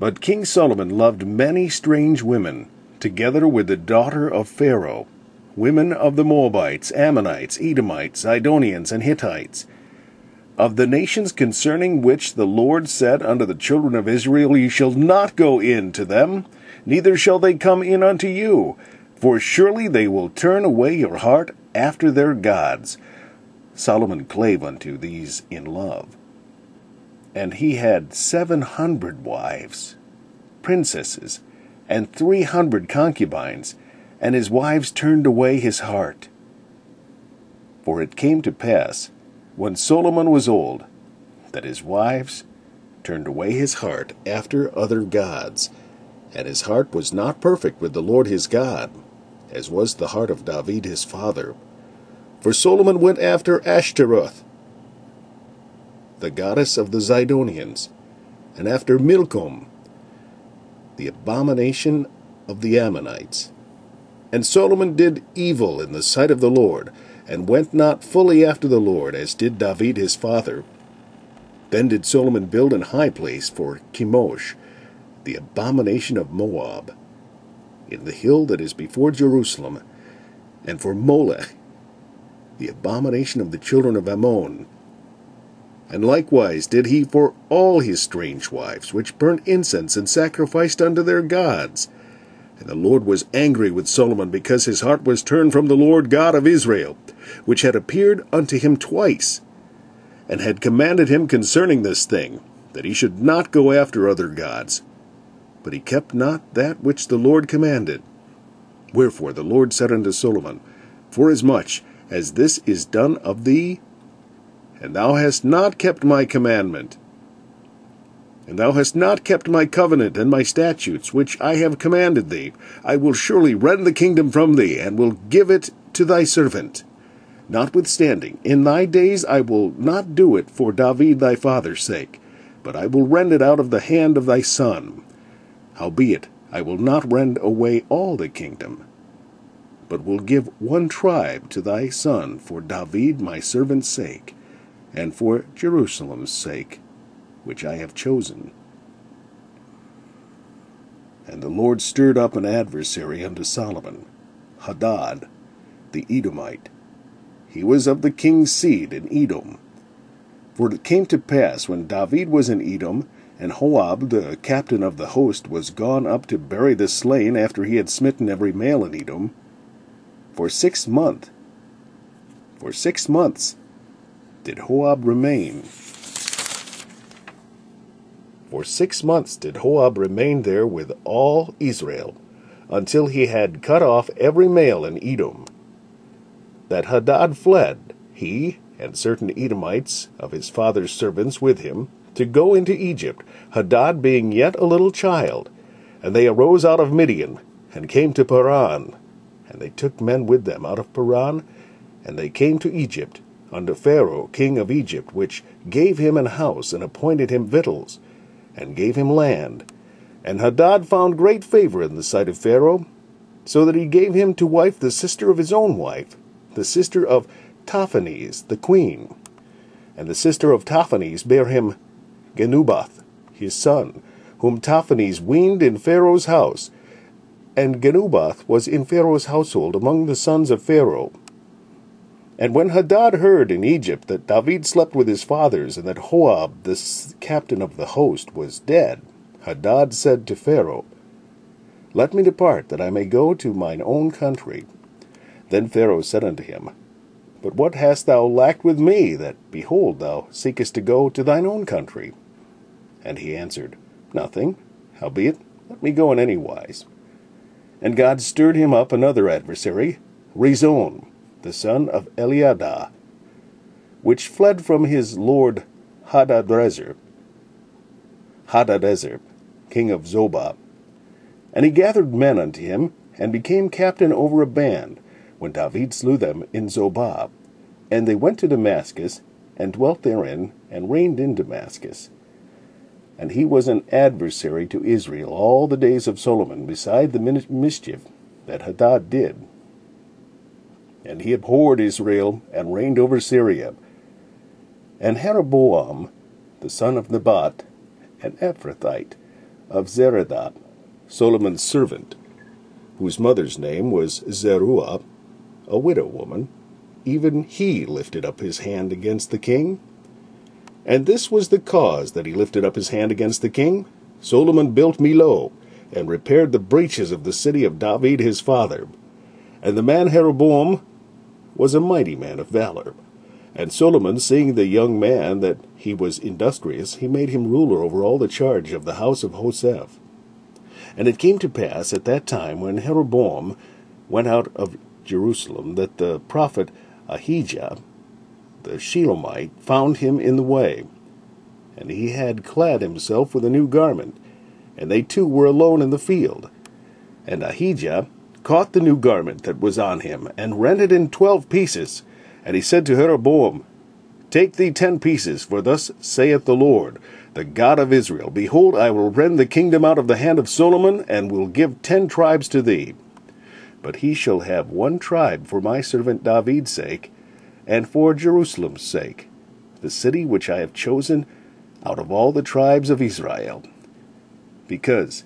But King Solomon loved many strange women, together with the daughter of Pharaoh, women of the Moabites, Ammonites, Edomites, Zidonians, and Hittites, of the nations concerning which the Lord said unto the children of Israel, Ye shall not go in to them, neither shall they come in unto you, for surely they will turn away your heart after their gods. Solomon clave unto these in love. And he had 700 wives, princesses, and 300 concubines, and his wives turned away his heart. For it came to pass, when Solomon was old, that his wives turned away his heart after other gods, and his heart was not perfect with the Lord his God, as was the heart of David his father. For Solomon went after Ashtoreth, the goddess of the Zidonians, and after Milcom, the abomination of the Ammonites. And Solomon did evil in the sight of the Lord, and went not fully after the Lord, as did David his father. Then did Solomon build an high place for Chemosh, the abomination of Moab, in the hill that is before Jerusalem, and for Molech, the abomination of the children of Ammon. And likewise did he for all his strange wives, which burnt incense and sacrificed unto their gods. And the Lord was angry with Solomon, because his heart was turned from the Lord God of Israel, which had appeared unto him twice, and had commanded him concerning this thing, that he should not go after other gods. But he kept not that which the Lord commanded. Wherefore the Lord said unto Solomon, Forasmuch as this is done of thee, and thou hast not kept my commandment, and thou hast not kept my covenant and my statutes, which I have commanded thee, I will surely rend the kingdom from thee, and will give it to thy servant. Notwithstanding, in thy days I will not do it for David thy father's sake, but I will rend it out of the hand of thy son. Howbeit, I will not rend away all the kingdom, but will give one tribe to thy son for David my servant's sake, and for Jerusalem's sake, which I have chosen. And the Lord stirred up an adversary unto Solomon, Hadad, the Edomite. He was of the king's seed in Edom. For it came to pass, when David was in Edom, and Joab, the captain of the host, was gone up to bury the slain after he had smitten every male in Edom, for 6 months did Joab remain. For 6 months did Joab remain there with all Israel, until he had cut off every male in Edom. That Hadad fled, he and certain Edomites of his father's servants with him, to go into Egypt, Hadad being yet a little child. And they arose out of Midian, and came to Paran. And they took men with them out of Paran, and they came to Egypt, unto Pharaoh king of Egypt, which gave him an house, and appointed him victuals, and gave him land. And Hadad found great favor in the sight of Pharaoh, so that he gave him to wife the sister of his own wife, the sister of Taphanes the queen. And the sister of Taphanes bare him Genubath his son, whom Taphanes weaned in Pharaoh's house. And Genubath was in Pharaoh's household among the sons of Pharaoh. And when Hadad heard in Egypt that David slept with his fathers, and that Joab, the captain of the host, was dead, Hadad said to Pharaoh, Let me depart, that I may go to mine own country. Then Pharaoh said unto him, But what hast thou lacked with me, that, behold, thou seekest to go to thine own country? And he answered, Nothing. Howbeit, let me go in any wise. And God stirred him up another adversary, Rezon, the son of Eliadah, which fled from his lord Hadadezer, king of Zobah. And he gathered men unto him, and became captain over a band, when David slew them in Zobah. And they went to Damascus, and dwelt therein, and reigned in Damascus. And he was an adversary to Israel all the days of Solomon, beside the mischief that Hadad did. And he abhorred Israel, and reigned over Syria. And Jeroboam, the son of Nebat, an Ephrathite, of Zeredah, Solomon's servant, whose mother's name was Zeruiah, a widow woman, even he lifted up his hand against the king. And this was the cause that he lifted up his hand against the king. Solomon built Millo, and repaired the breaches of the city of David his father. And the man Jeroboam was a mighty man of valor. And Solomon, seeing the young man that he was industrious, he made him ruler over all the charge of the house of Joseph. And it came to pass at that time, when Jeroboam went out of Jerusalem, that the prophet Ahijah, the Shilomite, found him in the way. And he had clad himself with a new garment, and they two were alone in the field. And Ahijah caught the new garment that was on him, and rent it in 12 pieces. And he said to Jeroboam, Take thee 10 pieces, for thus saith the Lord, the God of Israel, Behold, I will rend the kingdom out of the hand of Solomon, and will give 10 tribes to thee. But he shall have 1 tribe for my servant David's sake, and for Jerusalem's sake, the city which I have chosen out of all the tribes of Israel. Because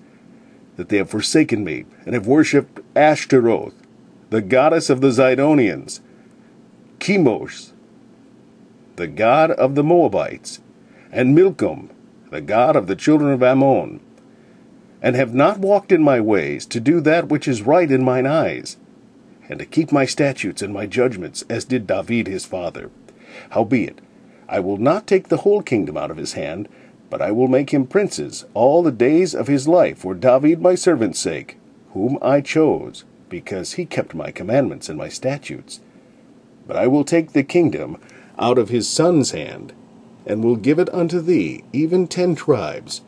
that they have forsaken me, and have worshipped Ashtoreth, the goddess of the Zidonians, Chemosh, the god of the Moabites, and Milcom, the god of the children of Ammon, and have not walked in my ways, to do that which is right in mine eyes, and to keep my statutes and my judgments, as did David his father. Howbeit, I will not take the whole kingdom out of his hand, but I will make him princes all the days of his life for David my servant's sake, whom I chose, because he kept my commandments and my statutes. But I will take the kingdom out of his son's hand, and will give it unto thee, even 10 tribes,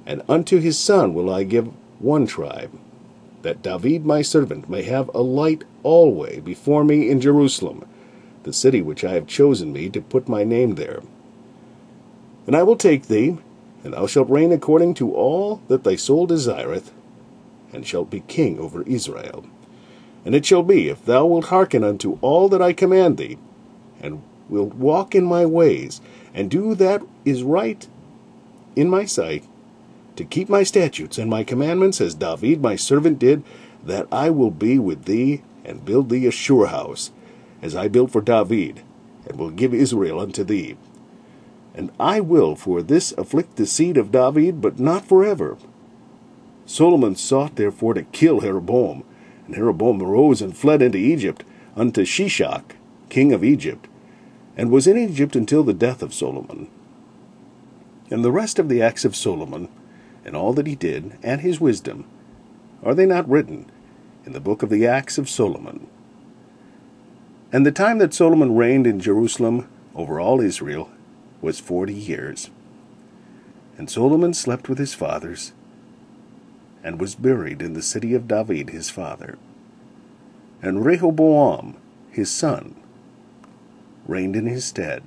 and unto his son will I give 1 tribe, that David my servant may have a light alway before me in Jerusalem, the city which I have chosen me to put my name there. And I will take thee, and thou shalt reign according to all that thy soul desireth, and shalt be king over Israel. And it shall be, if thou wilt hearken unto all that I command thee, and wilt walk in my ways, and do that is right in my sight, to keep my statutes and my commandments, as David my servant did, that I will be with thee, and build thee a sure house, as I built for David, and will give Israel unto thee. And I will for this afflict the seed of David, but not forever. Solomon sought therefore to kill Jeroboam, and Jeroboam arose and fled into Egypt, unto Shishak, king of Egypt, and was in Egypt until the death of Solomon. And the rest of the acts of Solomon, and all that he did, and his wisdom, are they not written in the book of the acts of Solomon? And the time that Solomon reigned in Jerusalem over all Israel was 40 years. And Solomon slept with his fathers, and was buried in the city of David his father. And Rehoboam his son reigned in his stead.